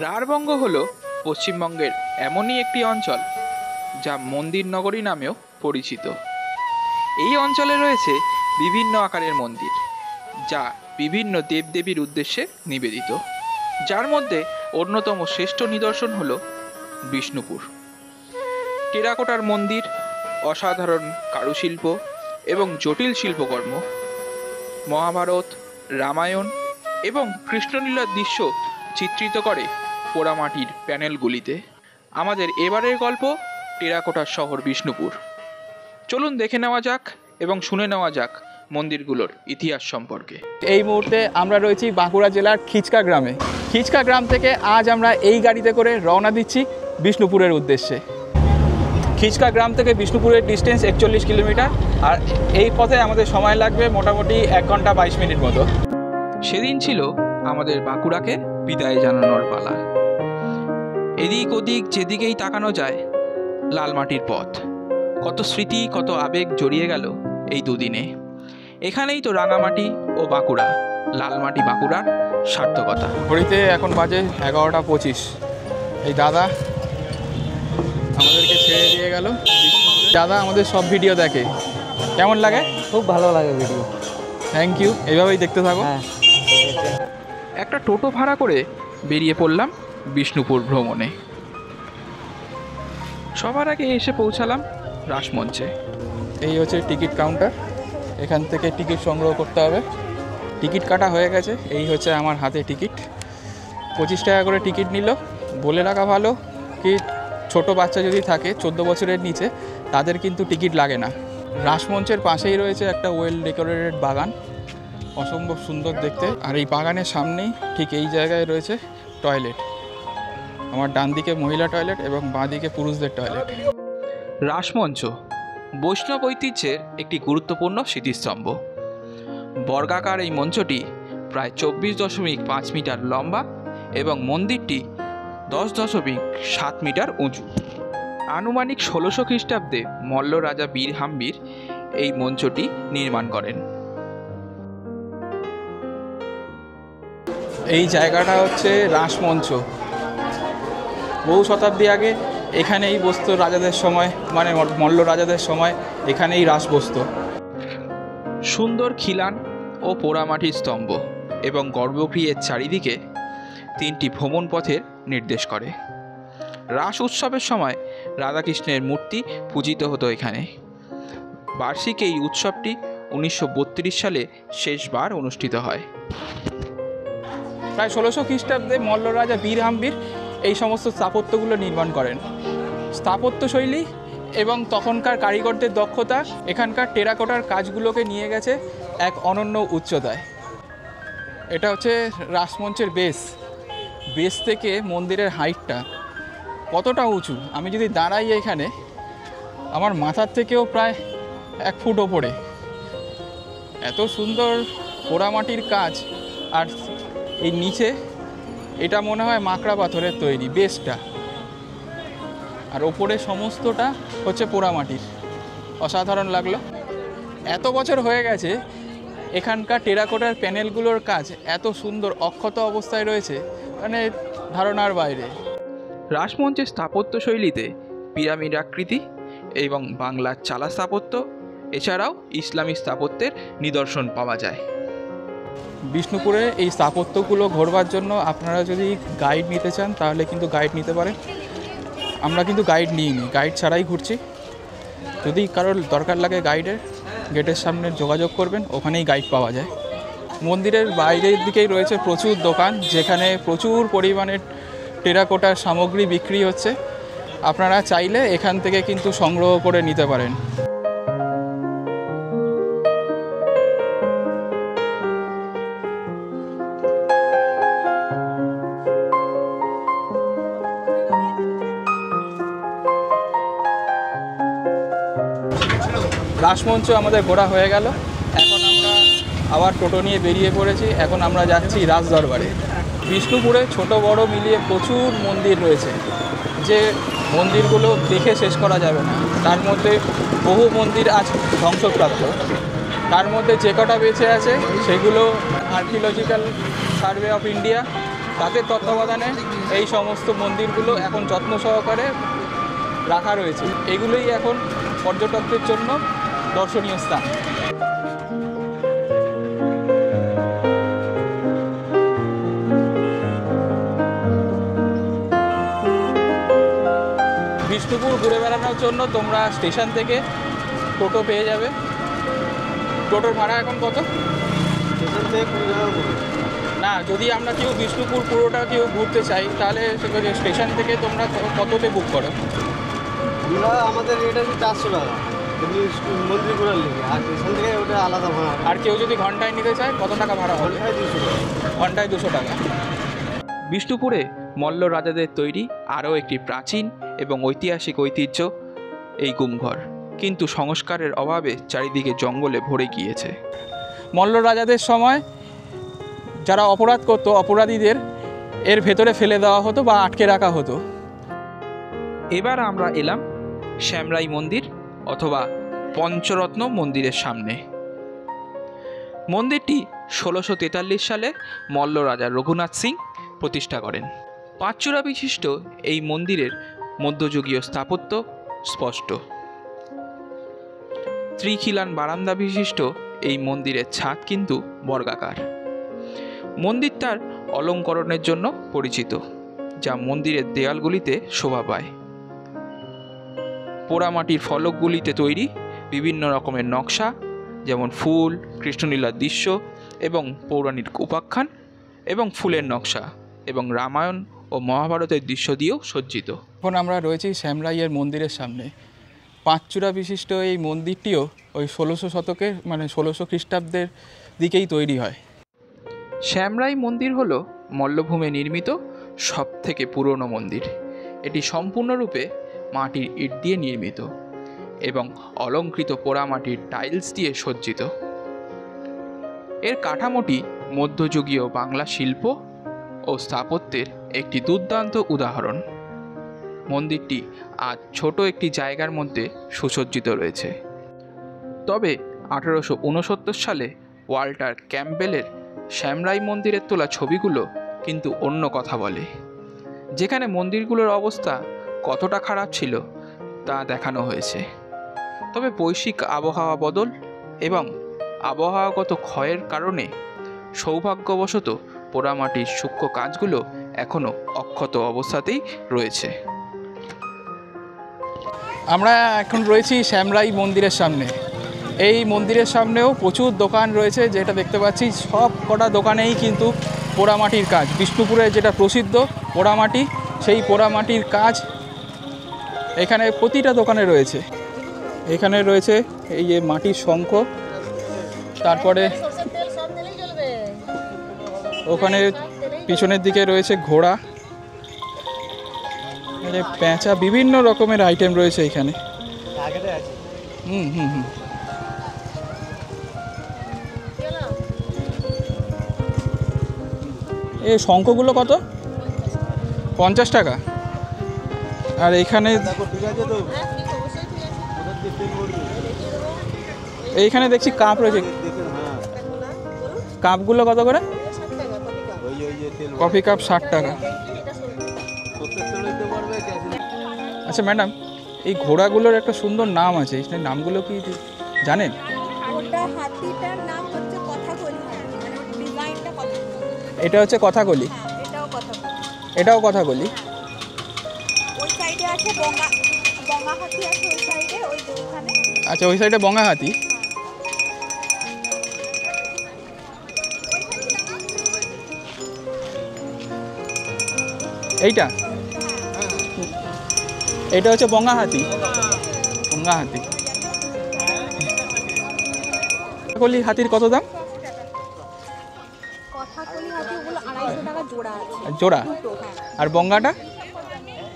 রাঢ়বঙ্গ হল পশ্চিমবঙ্গের এমনই একটি অঞ্চল যা মন্দির নগরী নামেও পরিচিত। এই অঞ্চলে রয়েছে বিভিন্ন আকারের মন্দির যা বিভিন্ন দেবদেবীর উদ্দেশ্যে নিবেদিত, যার মধ্যে অন্যতম শ্রেষ্ঠ নিদর্শন হল বিষ্ণুপুর। টেরাকোটার মন্দির, অসাধারণ কারুশিল্প এবং জটিল শিল্পকর্ম মহাভারত, রামায়ণ এবং কৃষ্ণলীলার দৃশ্য চিত্রিত করে পোড়ামাটির প্যানেলগুলিতে। আমাদের এবারের গল্প টেরাকোটার শহর বিষ্ণুপুর। চলুন দেখে নেওয়া যাক এবং শুনে নেওয়া যাক মন্দিরগুলোর ইতিহাস সম্পর্কে। এই মুহূর্তে আমরা রয়েছি বাঁকুড়া জেলার খিচকা গ্রামে। খিচকা গ্রাম থেকে আজ আমরা এই গাড়িতে করে রওনা দিচ্ছি বিষ্ণুপুরের উদ্দেশ্যে। খিচকা গ্রাম থেকে বিষ্ণুপুরের ডিস্টেন্স 41 কিলোমিটার, আর এই পথে আমাদের সময় লাগবে মোটামুটি 1 ঘন্টা 22 মিনিট মতো। সেদিন ছিল আমাদের বাঁকুড়াকে বিদায় জানানোর পালা। এদিক ওদিক যেদিকেই তাকানো যায় লাল মাটির পথ, কত স্মৃতি, কত আবেগ জড়িয়ে গেল এই দুদিনে। এখানেই তো রাঙামাটি ও বাঁকুড়া, লাল মাটি বাঁকুড়ার সার্থকতা। ঘড়িতে এখন বাজে 11:25। এই দাদা আমাদেরকে ছেড়ে দিয়ে গেল। দাদা আমাদের সব ভিডিও দেখে, কেমন লাগে? খুব ভালো লাগে ভিডিও। থ্যাংক ইউ, এইভাবেই দেখতে থাকো। একটা টোটো ভাড়া করে বেরিয়ে পড়লাম বিষ্ণুপুর ভ্রমণে। সবার আগে এসে পৌঁছালাম রাসমঞ্চে। এই হচ্ছে টিকিট কাউন্টার, এখান থেকে টিকিট সংগ্রহ করতে হবে। টিকিট কাটা হয়ে গেছে, এই হচ্ছে আমার হাতে টিকিট। 25 টাকা করে টিকিট নিল। বলে রাখা ভালো কি, ছোট বাচ্চা যদি থাকে 14 বছরের নিচে তাদের কিন্তু টিকিট লাগে না। রাসমঞ্চের পাশেই রয়েছে একটা ওয়েল ডেকোরেটেড বাগান, অসম্ভব সুন্দর দেখতে। আর এই বাগানের সামনেই ঠিক এই জায়গায় রয়েছে টয়লেট। আমার ডান দিকে মহিলা টয়লেট এবং বাঁ দিকে পুরুষদের টয়লেট। রাসমঞ্চ বৈষ্ণব ঐতিহ্যের একটি গুরুত্বপূর্ণ স্মৃতিস্তম্ভ। বর্গাকার এই মঞ্চটি প্রায় 24.5 মিটার লম্বা এবং মন্দিরটি 10.7 মিটার উঁচু। আনুমানিক 1600 খ্রিস্টাব্দে মল্ল রাজা বীরহাম্বীর এই মঞ্চটি নির্মাণ করেন। এই জায়গাটা হচ্ছে রাসমঞ্চ। বহু শতাব্দী আগে এখানেই বসতো রাজাদের সময়, মানে মল্ল রাজাদের সময় এখানেই রাস বসতো। সুন্দর খিলান ও পোড়ামাটির স্তম্ভ এবং গর্ভগৃহের চারিদিকে 3টি ভ্রমণ পথের নির্দেশ করে। রাস উৎসবের সময় রাধাকৃষ্ণের মূর্তি পূজিত হতো এখানে। বার্ষিক এই উৎসবটি 1932 সালে শেষবার অনুষ্ঠিত হয়। প্রায় 1600 খ্রিস্টাব্দে মল্ল রাজা বীরহাম্বীর এই সমস্ত স্থাপত্যগুলো নির্মাণ করেন। স্থাপত্যশৈলী এবং তখনকার কারিগরদের দক্ষতা এখানকার টেরাকোটার কাজগুলোকে নিয়ে গেছে এক অনন্য উচ্চতায়। এটা হচ্ছে রাসমঞ্চের বেস থেকে মন্দিরের হাইটটা কতটা উঁচু, আমি যদি দাঁড়াই এখানে আমার মাথার থেকেও প্রায় 1 ফুট ওপরে। এত সুন্দর পোড়ামাটির কাজ, আর এই নিচে এটা মনে হয় মাকড়া পাথরের তৈরি বেসটা, আর ওপরে সমস্তটা হচ্ছে পোড়ামাটির। অসাধারণ লাগলো। এত বছর হয়ে গেছে এখানকার টেরাকোটার প্যানেলগুলোর কাজ এত সুন্দর অক্ষত অবস্থায় রয়েছে, মানে ধারণার বাইরে। রাসমঞ্চের স্থাপত্যশৈলীতে পিরামিড আকৃতি এবং বাংলার চালা স্থাপত্য, এছাড়াও ইসলামী স্থাপত্যের নিদর্শন পাওয়া যায়। বিষ্ণুপুরে এই স্থাপত্যগুলো ঘোরবার জন্য আপনারা যদি গাইড নিতে চান তাহলে কিন্তু গাইড নিতে পারেন। আমরা কিন্তু গাইড নিইনি, গাইড ছাড়াই ঘুরছি। যদি কারোর দরকার লাগে গাইডের, গেটের সামনে যোগাযোগ করবেন, ওখানেই গাইড পাওয়া যায়। মন্দিরের বাইরের দিকেই রয়েছে প্রচুর দোকান, যেখানে প্রচুর পরিমাণে টেরাকোটার সামগ্রী বিক্রি হচ্ছে। আপনারা চাইলে এখান থেকে কিন্তু সংগ্রহ করে নিতে পারেন। রাসমঞ্চ আমাদের ঘোরা হয়ে গেল। এখন আমরা আবার টোটো নিয়ে বেরিয়ে পড়েছি। এখন আমরা যাচ্ছি রাজদরবারে। বিষ্ণুপুরে ছোট বড় মিলিয়ে প্রচুর মন্দির রয়েছে, যে মন্দিরগুলো দেখে শেষ করা যাবে না। তার মধ্যে বহু মন্দির আজ ধ্বংসপ্রাপ্ত। তার মধ্যে যে কটা বেঁচে আছে সেগুলো আর্কিওলজিক্যাল সার্ভে অফ ইন্ডিয়া তাদের তত্ত্বাবধানে এই সমস্ত মন্দিরগুলো এখন যত্ন সহকারে রাখা রয়েছে। এগুলোই এখন পর্যটকদের জন্য দর্শনীয় স্থান। বিষ্ণুপুর ঘুরে বেড়ানোর জন্য তোমরা স্টেশন থেকে টোটো পেয়ে যাবে। টোটোর ভাড়া এখন কত? স্টেশন থেকে 20 টাকা করে। না, যদি আমরা কেউ বিষ্ণুপুর পুরোটা কেউ ঘুরতে চাই তাহলে সেখানে স্টেশন থেকে তোমরা কততে বুক করো? আমরা আমাদের রেট আছে 400 টাকা যদি মন্দির ঘোরার লেগে, আর স্টেশন থেকে ওটা আলাদা ভাড়া। আর কেউ যদি ঘন্টায় নিতে চায় কত টাকা ভাড়া হবে? ঘন্টায় 200 টাকা। ঘন্টায় 200 টাকা। বিষ্ণুপুরে মল্ল রাজাদের তৈরি আরও একটি প্রাচীন এবং ঐতিহাসিক ঐতিহ্য এই গুমঘর, কিন্তু সংস্কারের অভাবে চারিদিকে জঙ্গলে ভরে গিয়েছে। মল্ল রাজাদের সময় যারা অপরাধ করতো অপরাধীদের এর ভেতরে ফেলে দেওয়া হতো বা আটকে রাখা হতো। এবার আমরা এলাম শ্যামরাই মন্দির অথবা পঞ্চরত্ন মন্দিরের সামনে। মন্দিরটি 1643 সালে মল্ল রাজা রঘুনাথ সিং প্রতিষ্ঠা করেন। 5 চূড়া বিশিষ্ট এই মন্দিরের মধ্যযুগীয় স্থাপত্য স্পষ্ট। ত্রিখিলান বারান্দা বিশিষ্ট এই মন্দিরের ছাদ কিন্তু বর্গাকার। মন্দির তার অলঙ্করণের জন্য পরিচিত, যা মন্দিরের দেয়ালগুলিতে শোভা পায়। পোড়ামাটির ফলকগুলিতে তৈরি বিভিন্ন রকমের নকশা, যেমন ফুল, কৃষ্ণলীলার দৃশ্য এবং পৌরাণিক উপাখ্যান এবং ফুলের নকশা এবং রামায়ণ ও মহাভারতের দৃশ্য দিয়েও সজ্জিত। এখন আমরা রয়েছি শ্যামরাইয়ের মন্দিরের সামনে। 5 চূড়া বিশিষ্ট এই মন্দিরটিও ওই 1600 শতকের 1600 খ্রিস্টাব্দের দিকেই তৈরি হয়। শ্যামরাই মন্দির হল মল্লভূমে নির্মিত সবথেকে পুরনো মন্দির। এটি সম্পূর্ণরূপে মাটির ইট দিয়ে নির্মিত এবং অলঙ্কৃত পোড়ামাটির টাইলস দিয়ে সজ্জিত। এর কাঠামোটি মধ্যযুগীয় বাংলা শিল্প ও স্থাপত্যের একটি দুর্দান্ত উদাহরণ। মন্দিরটি আজ ছোট একটি জায়গার মধ্যে সুসজ্জিত রয়েছে। তবে 1869 সালে ওয়াল্টার ক্যাম্পবেলের শ্যামরাই মন্দিরের তোলা ছবিগুলো কিন্তু অন্য কথা বলে। যেখানে মন্দিরগুলোর অবস্থা কতটা খারাপ ছিল তা দেখানো হয়েছে। তবে বৈশ্বিক আবহাওয়া বদল এবং আবহাওয়াগত ক্ষয়ের কারণে সৌভাগ্যবশত পোড়ামাটির সূক্ষ্ম কাজগুলো এখনও অক্ষত অবস্থাতেই রয়েছে। আমরা এখন রয়েছি শ্যামরাই মন্দিরের সামনে। এই মন্দিরের সামনেও প্রচুর দোকান রয়েছে, যেটা দেখতে পাচ্ছি সব কটা দোকানেই কিন্তু পোড়ামাটির কাজ। বিষ্ণুপুরে যেটা প্রসিদ্ধ পোড়ামাটি, সেই পোড়ামাটির কাজ এখানে প্রতিটা দোকানে রয়েছে। এখানে রয়েছে এই যে মাটির শঙ্খ, তারপরে ওখানে পিছনের দিকে রয়েছে ঘোড়া, পেঁচা, বিভিন্ন রকমের আইটেম রয়েছে এখানে। হুম হুম হুম এই শঙ্খগুলো কত? 50 টাকা। আর এখানে এইখানে দেখছি কাপ রয়েছে। কাপগুলো কত করে? কফি কাপ 60 টাকা। আচ্ছা ম্যাডাম, এই ঘোড়াগুলোর একটা সুন্দর নাম আছে, এই নামগুলো কি জানেন? এটা হচ্ছে কথাকলি। এটাও কথাকলি। আচ্ছা, ওই সাইডে বঙ্গা হাতি। এইটা এটা হচ্ছে বঙ্গা হাতি। বঙ্গা হাতি। কথাকলি হাতির কত দাম? কথাকলি হাতিগুলো 250 টাকা জোড়া আছে। জোড়া? আর বঙ্গাটা?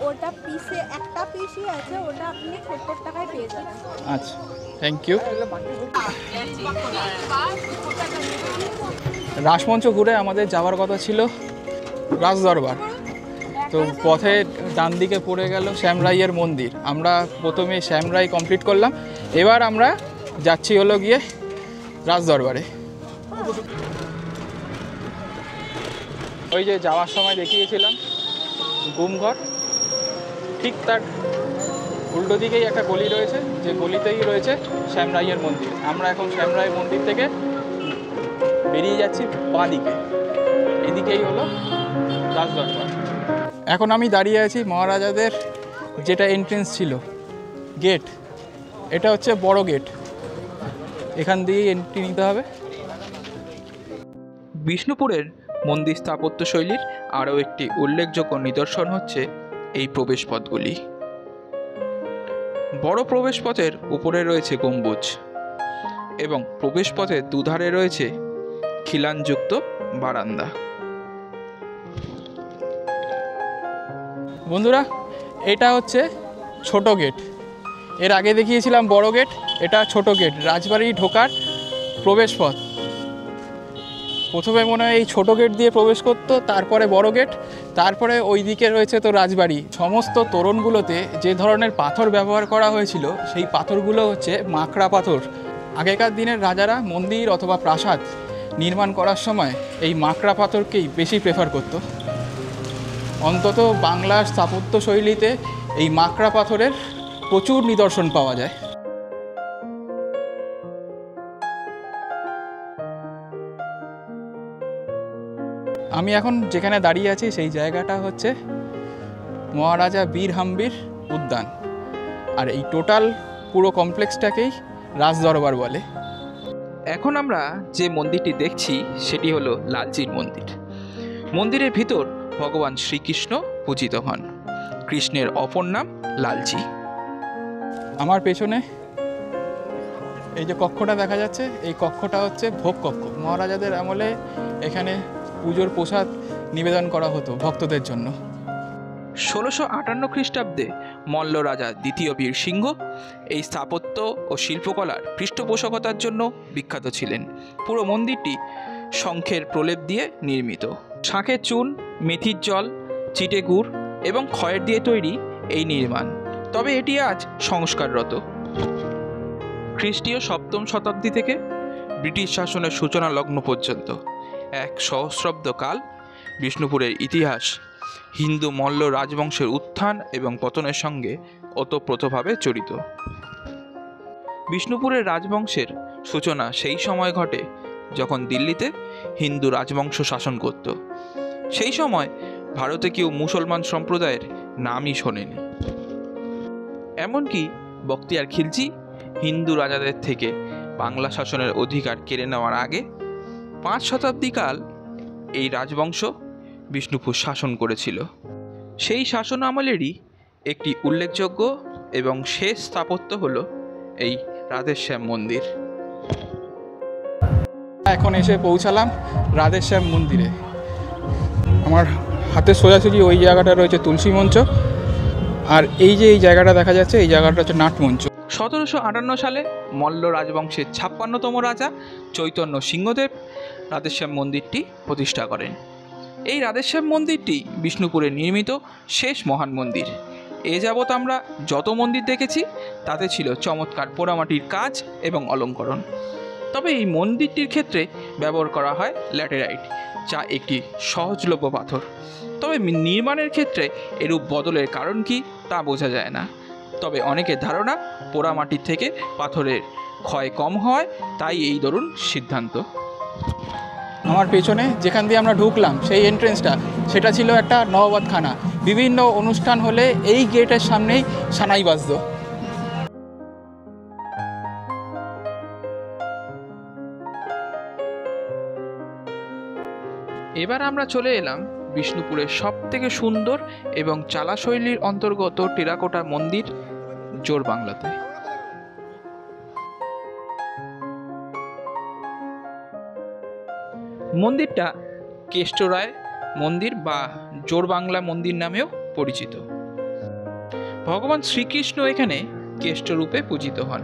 ওটা পিসে একটা পিসই আছে, ওটা আপনি 70 টাকায় পেয়ে যাবেন। আচ্ছা, থ্যাংক ইউ। রাসমঞ্চ ঘুরে আমাদের যাওয়ার কথা ছিল রাজদরবার। তো পথে ডান দিকে পড়ে গেল শ্যামরাইয়ের মন্দির। আমরা প্রথমে শ্যামরাই কমপ্লিট করলাম, এবার আমরা যাচ্ছি হলো গিয়ে রাজদরবারে। ওই যে যাওয়ার সময় দেখিয়েছিলাম গুমঘর, ঠিক তার উল্টো দিকেই একটা গলি রয়েছে, যে গলিতেই রয়েছে শ্যামরাইয়ের মন্দির। আমরা এখন শ্যামরাই মন্দির থেকে বেরিয়ে যাচ্ছি বাঁ দিকে, এদিকেই হলো রাজদরবার। এখন আমি দাঁড়িয়ে আছি মহারাজাদের যেটা এন্ট্রেন্স ছিল, গেট। এটা হচ্ছে বড় গেট, এখান দিয়েই এন্ট্রি নিতে হবে। বিষ্ণুপুরের মন্দির স্থাপত্য শৈলীর আরও একটি উল্লেখযোগ্য নিদর্শন হচ্ছে এই প্রবেশপথগুলি। বড় প্রবেশপথের উপরে রয়েছে গম্বুজ এবং প্রবেশপথের দুধারে রয়েছে খিলানযুক্ত বারান্দা। বন্ধুরা, এটা হচ্ছে ছোট গেট। এর আগে দেখিয়েছিলাম বড় গেট, এটা ছোট গেট, রাজবাড়ি ঢোকার প্রবেশপথ। প্রথমে মনে হয় এই ছোট গেট দিয়ে প্রবেশ করতো, তারপরে বড় গেট, তারপরে ওই দিকে রয়েছে তো রাজবাড়ি। সমস্ত তোরণগুলোতে যে ধরনের পাথর ব্যবহার করা হয়েছিল, সেই পাথরগুলো হচ্ছে মাকড়া পাথর। আগেকার দিনের রাজারা মন্দির অথবা প্রাসাদ নির্মাণ করার সময় এই মাকড়া পাথরকেই বেশি প্রেফার করত। অন্তত বাংলার স্থাপত্য শৈলীতে এই মাকড়া পাথরের প্রচুর নিদর্শন পাওয়া যায়। আমি এখন যেখানে দাঁড়িয়ে আছি সেই জায়গাটা হচ্ছে মহারাজা বীর হাম্বির উদ্যান, আর এই টোটাল পুরো কমপ্লেক্সটাকেই রাজদরবার বলে। এখন আমরা যে মন্দিরটি দেখছি সেটি হলো লালজির মন্দির। মন্দিরের ভিতর ভগবান শ্রীকৃষ্ণ পূজিত হন। কৃষ্ণের অপর নাম লালজি। আমার পেছনে এই যে কক্ষটা দেখা যাচ্ছে, এই কক্ষটা হচ্ছে ভোগ কক্ষ। মহারাজাদের আমলে এখানে পুজোর প্রসাদ নিবেদন করা হতো ভক্তদের জন্য। 1658 খ্রিস্টাব্দে মল্ল রাজা দ্বিতীয় বীর সিংহ এই স্থাপত্য ও শিল্পকলার পৃষ্ঠপোষকতার জন্য বিখ্যাত ছিলেন। পুরো মন্দিরটি শঙ্খের প্রলেপ দিয়ে নির্মিত। শাঁখের চুন, মেথির জল, চিটে গুড় এবং খয়ের দিয়ে তৈরি এই নির্মাণ, তবে এটি আজ সংস্কাররত। খ্রিস্টীয় 7ম শতাব্দী থেকে ব্রিটিশ শাসনের সূচনা লগ্ন পর্যন্ত এক সহস্রাব্দ কাল বিষ্ণুপুরের ইতিহাস হিন্দু মল্ল রাজবংশের উত্থান এবং পতনের সঙ্গে ওতপ্রোতভাবে জড়িত। বিষ্ণুপুরের রাজবংশের সূচনা সেই সময় ঘটে যখন দিল্লিতে হিন্দু রাজবংশ শাসন করত। সেই সময় ভারতে কেউ মুসলমান সম্প্রদায়ের নামই শোনেনি। এমনকি বখতিয়ার খিলজি হিন্দু রাজাদের থেকে বাংলা শাসনের অধিকার কেড়ে নেওয়ার আগে 5 শতাব্দী কাল এই রাজবংশ বিষ্ণুপুর শাসন করেছিল। সেই শাসন আমলেরই একটি উল্লেখযোগ্য এবং শেষ স্থাপত্য হলো এই রাধেশ্যাম মন্দির। এখন এসে পৌঁছালাম রাধেশ্যাম মন্দিরে। আমার হাতে সোজাসুজি ওই জায়গাটা রয়েছে তুলসী মঞ্চ, আর এই যে এই জায়গাটা দেখা যাচ্ছে, এই জায়গাটা হচ্ছে নাটমঞ্চ। 1758 সালে মল্ল রাজবংশের 56তম রাজা চৈতন্য সিংহদেব রাধেশ্যাম মন্দিরটি প্রতিষ্ঠা করেন। এই রাধেশ্যাম মন্দিরটি বিষ্ণুপুরে নির্মিত শেষ মহান মন্দির। এ যাবৎ আমরা যত মন্দির দেখেছি তাতে ছিল চমৎকার পোড়ামাটির কাজ এবং অলঙ্করণ। তবে এই মন্দিরটির ক্ষেত্রে ব্যবহার করা হয় ল্যাটেরাইট, যা একটি সহজলভ্য পাথর। তবে নির্মাণের ক্ষেত্রে এরূপ বদলের কারণ কি তা বোঝা যায় না। তবে অনেকের ধারণা পোড়ামাটির থেকে পাথরের ক্ষয় কম হয়, তাই এই দরুন সিদ্ধান্ত। আমার পেছনে যেখান দিয়ে আমরা ঢুকলাম সেই এন্ট্রেন্সটা, সেটা ছিল একটা নবাবখানা। বিভিন্ন অনুষ্ঠান হলে এই গেটের সামনেই সানাই বাজতো। এবার আমরা চলে এলাম বিষ্ণুপুরের সবথেকে সুন্দর এবং চালা শৈলীর অন্তর্গত টেরাকোটা মন্দির জোরবাংলাতে। মন্দিরটা কেষ্টরায় মন্দির বা জোরবাংলা মন্দির নামেও পরিচিত। ভগবান শ্রীকৃষ্ণ এখানে কেষ্টরূপে পূজিত হন।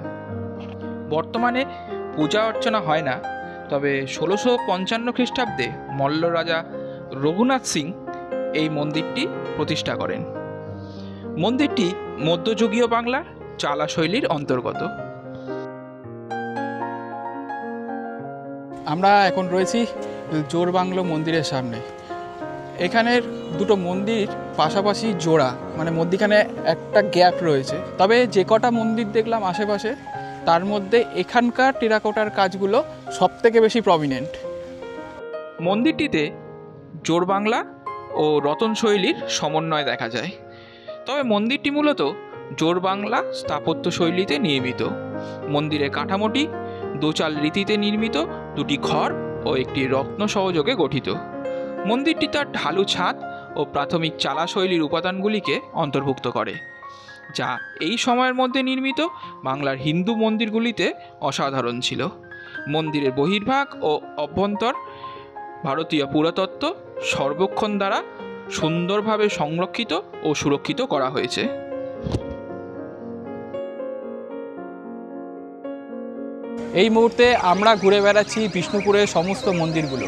বর্তমানে পূজা অর্চনা হয় না, তবে 1655 খ্রিস্টাব্দে মল্ল রাজা রঘুনাথ সিং এই মন্দিরটি প্রতিষ্ঠা করেন। মন্দিরটি মধ্যযুগীয় বাংলার চালা শৈলীর অন্তর্গত। আমরা এখন রয়েছি জোরবাংলা মন্দিরের সামনে। এখানের দুটো মন্দির পাশাপাশি জোড়া, মানে মধ্যিখানে একটা গ্যাপ রয়েছে। তবে যে কটা মন্দির দেখলাম আশেপাশে, তার মধ্যে এখানকার টেরাকোটার কাজগুলো সবথেকে বেশি প্রমিনেন্ট। মন্দিরটিতে জোড়বাংলা ও রতন শৈলীর সমন্বয় দেখা যায়। তবে মন্দিরটি মূলত জোড়বাংলা স্থাপত্য শৈলীতে নির্মিত। মন্দিরের কাঠামোটি দোচাল রীতিতে নির্মিত দুটি ঘর ও একটি রত্ন সহযোগে গঠিত। মন্দিরটি তার ঢালু ছাদ ও প্রাথমিক চালা শৈলীর উপাদানগুলিকে অন্তর্ভুক্ত করে, যা এই সময়ের মধ্যে নির্মিত বাংলার হিন্দু মন্দিরগুলিতে অসাধারণ ছিল। মন্দিরের বহির্ভাগ ও অভ্যন্তর ভারতীয় পুরাতত্ত্ব সর্বেক্ষণ দ্বারা সুন্দরভাবে সংরক্ষিত ও সুরক্ষিত করা হয়েছে। এই মুহূর্তে আমরা ঘুরে বেড়াচ্ছি বিষ্ণুপুরের সমস্ত মন্দিরগুলো।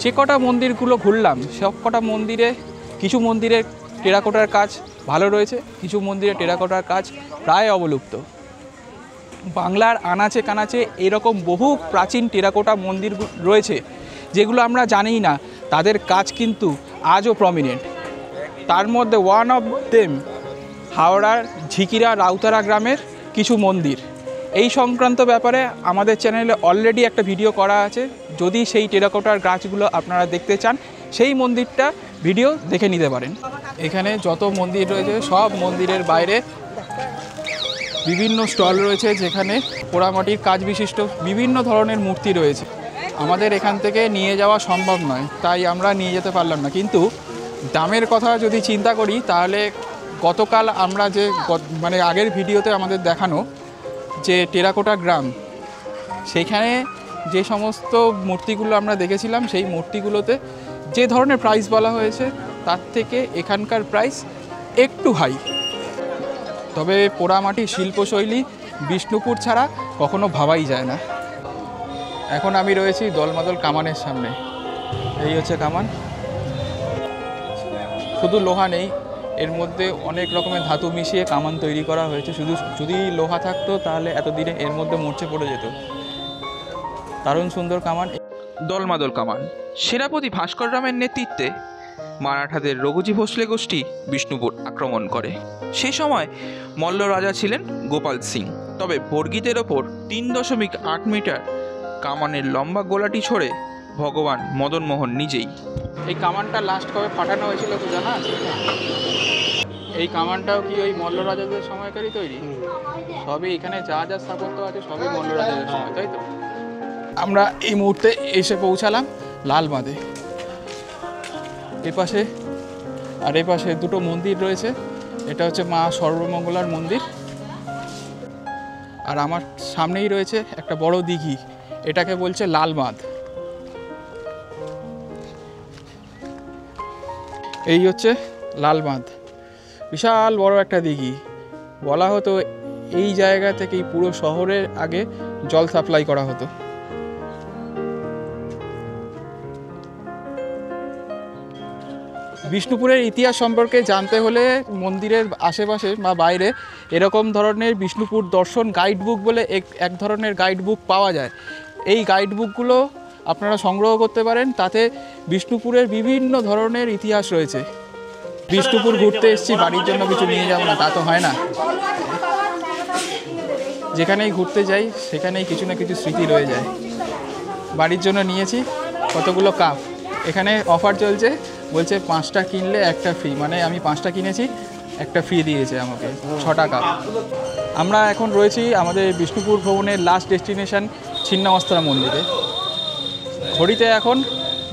যে কটা মন্দিরগুলো ঘুরলাম, সব কটা মন্দিরে কিছু মন্দিরের টেরাকোটার কাজ ভালো রয়েছে, কিছু মন্দিরে টেরাকোটার কাজ প্রায় অবলুপ্ত। বাংলার আনাচে কানাচে এরকম বহু প্রাচীন টেরাকোটা মন্দির রয়েছে যেগুলো আমরা জানিই না, তাদের কাজ কিন্তু আজও প্রমিনেন্ট। তার মধ্যে ওয়ান অফ দেম হাওড়ার ঝিকিরা রাউতারা গ্রামের কিছু মন্দির। এই সংক্রান্ত ব্যাপারে আমাদের চ্যানেলে অলরেডি একটা ভিডিও করা আছে। যদি সেই টেরাকোটার গাছগুলো আপনারা দেখতে চান, সেই মন্দিরটা ভিডিও দেখে নিতে পারেন। এখানে যত মন্দির রয়েছে সব মন্দিরের বাইরে বিভিন্ন স্টল রয়েছে, যেখানে পোড়ামাটির কাজ বিশিষ্ট বিভিন্ন ধরনের মূর্তি রয়েছে। আমাদের এখান থেকে নিয়ে যাওয়া সম্ভব নয়, তাই আমরা নিয়ে যেতে পারলাম না। কিন্তু দামের কথা যদি চিন্তা করি, তাহলে গতকাল আমরা যে মানে আগের ভিডিওতে আমাদের দেখানো যে টেরাকোটা গ্রাম, সেইখানে যে সমস্ত মূর্তিগুলো আমরা দেখেছিলাম, সেই মূর্তিগুলোতে যে ধরনের প্রাইস বলা হয়েছে তার থেকে এখানকার প্রাইস একটু হাই। তবে পোড়ামাটির শিল্পশৈলী বিষ্ণুপুর ছাড়া কখনো ভাবাই যায় না। এখন আমি রয়েছি দলমাদল কামানের সামনে। এই হচ্ছে কামান। শুধু লোহা নেই, এর মধ্যে অনেক রকমের ধাতু মিশিয়ে কামান তৈরি করা হয়েছে। শুধু যদি লোহা থাকতো তাহলে এতদিনে এর মধ্যে মরচে পড়ে যেত। দারুণ সুন্দর কামান। দলমাদল কামান সেনাপতি ভাস্কর রামের নেতৃত্বে মারাঠাদের রঘুজি ভোসলে গোষ্ঠী বিষ্ণুপুর আক্রমণ করে। সে সময় মল্ল রাজা ছিলেন গোপাল সিং। তবে বর্গিতের ওপর 3.8 মিটার কামানের লম্বা গোলাটি ছড়ে ভগবান মদনমোহন নিজেই। এই কামানটা লাস্ট কবে ফাটানো হয়েছিল তো জানা আছে? এই কামানটাও কি ওই মল্ল রাজাদের সময়কারই তৈরি? সবই এখানে যা যা স্থাপত্য আছে সবই মল্ল রাজাদের সময়, তাই তো? আমরা এই মুহূর্তে এসে পৌঁছালাম লালবাঁধে। এপাশে আর এপাশে দুটো মন্দির রয়েছে। এটা হচ্ছে মা সর্বমঙ্গলার মন্দির, আর আমার সামনেই রয়েছে একটা বড় দিঘি, এটাকে বলছে লালবাঁধ। এই হচ্ছে লালবাঁধ, বিশাল বড় একটা দিঘি। বলা হতো এই জায়গা থেকেই পুরো শহরের আগে জল সাপ্লাই করা হতো। বিষ্ণুপুরের ইতিহাস সম্পর্কে জানতে হলে মন্দিরের আশেপাশে বা বাইরে এরকম ধরনের বিষ্ণুপুর দর্শন গাইড বুক বলে এক ধরনের গাইড বুক পাওয়া যায়। এই গাইড বুকগুলো আপনারা সংগ্রহ করতে পারেন। তাতে বিষ্ণুপুরের বিভিন্ন ধরনের ইতিহাস রয়েছে। বিষ্ণুপুর ঘুরতে এসেছি, বাড়ির জন্য কিছু নিয়ে যাব না তা তো হয় না। যেখানেই ঘুরতে যাই সেখানেই কিছু না কিছু স্মৃতি রয়ে যায়। বাড়ির জন্য নিয়েছি কতগুলো কাপ। এখানে অফার চলছে, বলছে 5টা কিনলে একটা ফ্রি, মানে আমি 5টা কিনেছি, একটা ফ্রি দিয়েছে আমাকে, 6টা কাপ। আমরা এখন রয়েছি আমাদের বিষ্ণুপুর ভ্রমণের লাস্ট ডেস্টিনেশন ছিন্নমস্তা মন্দিরে। ঘড়িতে এখন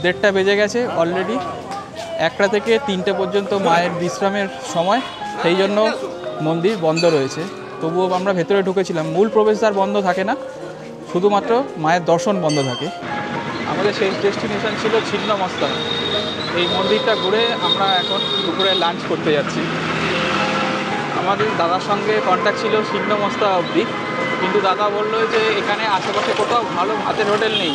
1:30টা বেজে গেছে অলরেডি। 1টা থেকে 3টে পর্যন্ত মায়ের বিশ্রামের সময়, সেই জন্য মন্দির বন্ধ রয়েছে। তবুও আমরা ভেতরে ঢুকেছিলাম। মূল প্রবেশদ্বার বন্ধ থাকে না, শুধুমাত্র মায়ের দর্শন বন্ধ থাকে। আমাদের শেষ ডেস্টিনেশন ছিল ছিন্নমস্তা। এই মন্দিরটা ঘুরে আমরা এখন দুপুরে লাঞ্চ করতে যাচ্ছি। আমাদের দাদার সঙ্গে কন্ট্যাক্ট ছিল ছিন্নমস্তা অবধি, কিন্তু দাদা বললো যে এখানে আশেপাশে কোথাও ভালো ভাতের হোটেল নেই,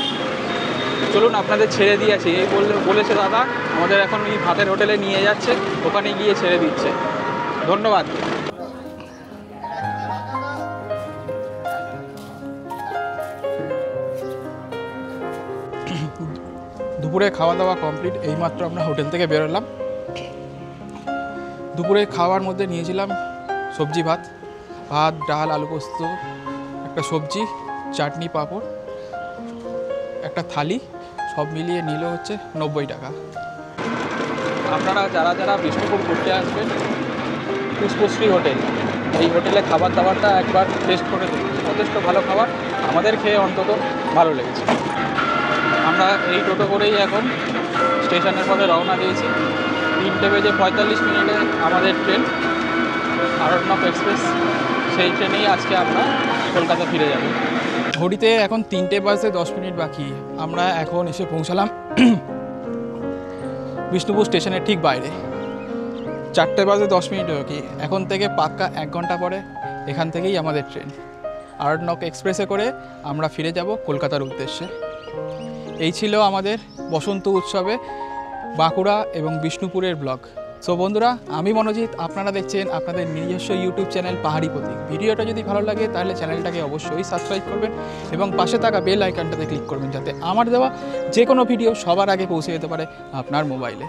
চলুন আপনাদের ছেড়ে দিয়েছি। এই বলেছে দাদা, আমাদের এখন এই ভাতের হোটেলে নিয়ে যাচ্ছে, ওখানে গিয়ে ছেড়ে দিচ্ছে। ধন্যবাদ। দুপুরে খাওয়া দাওয়া কমপ্লিট, এইমাত্র আমরা হোটেল থেকে বেরোলাম। দুপুরে খাওয়ার মধ্যে নিয়েছিলাম সবজি ভাত, ডাল, আলু পোস্ত, একটা সবজি, চাটনি, পাঁপড়, একটা থালি, সব মিলিয়ে নিল হচ্ছে 90 টাকা। আপনারা যারা যারা বিষ্ণুপুর ঘুরতে আসবেন, পুষ্পশ্রী হোটেল, এই হোটেলে খাবার দাবারটা একবার টেস্ট করে দেখুন, যথেষ্ট ভালো খাবার, আমাদের খেয়ে অন্তত ভালো লেগেছে। আমরা এই টোটো করেই এখন স্টেশনের পথে রওনা দিয়েছি। 3:45 আমাদের ট্রেন আরণ্যক এক্সপ্রেস, সেই ট্রেনেই আজকে আমরা কলকাতা ফিরে যাব। ঘড়িতে এখন 3:10 বাকি। আমরা এখন এসে পৌঁছালাম বিষ্ণুপুর স্টেশনের ঠিক বাইরে। 4:10 বাকি। এখন থেকে পাক্কা 1 ঘন্টা পরে এখান থেকেই আমাদের ট্রেন। আরণ্যক এক্সপ্রেসে করে আমরা ফিরে যাব কলকাতার উদ্দেশ্যে। এই ছিল আমাদের বসন্ত উৎসবে বাঁকুড়া এবং বিষ্ণুপুরের ব্লগ। সো বন্ধুরা, আমি মনোজিৎ, আপনারা দেখছেন আপনাদের নিজস্ব ইউটিউব চ্যানেল পাহাড়ি প্রতীক। ভিডিওটা যদি ভালো লাগে তাহলে চ্যানেলটাকে অবশ্যই সাবস্ক্রাইব করবেন এবং পাশে থাকা বেল আইকনটাতে ক্লিক করবেন, যাতে আমার দেওয়া যে কোনো ভিডিও সবার আগে পৌঁছে যেতে পারে আপনার মোবাইলে।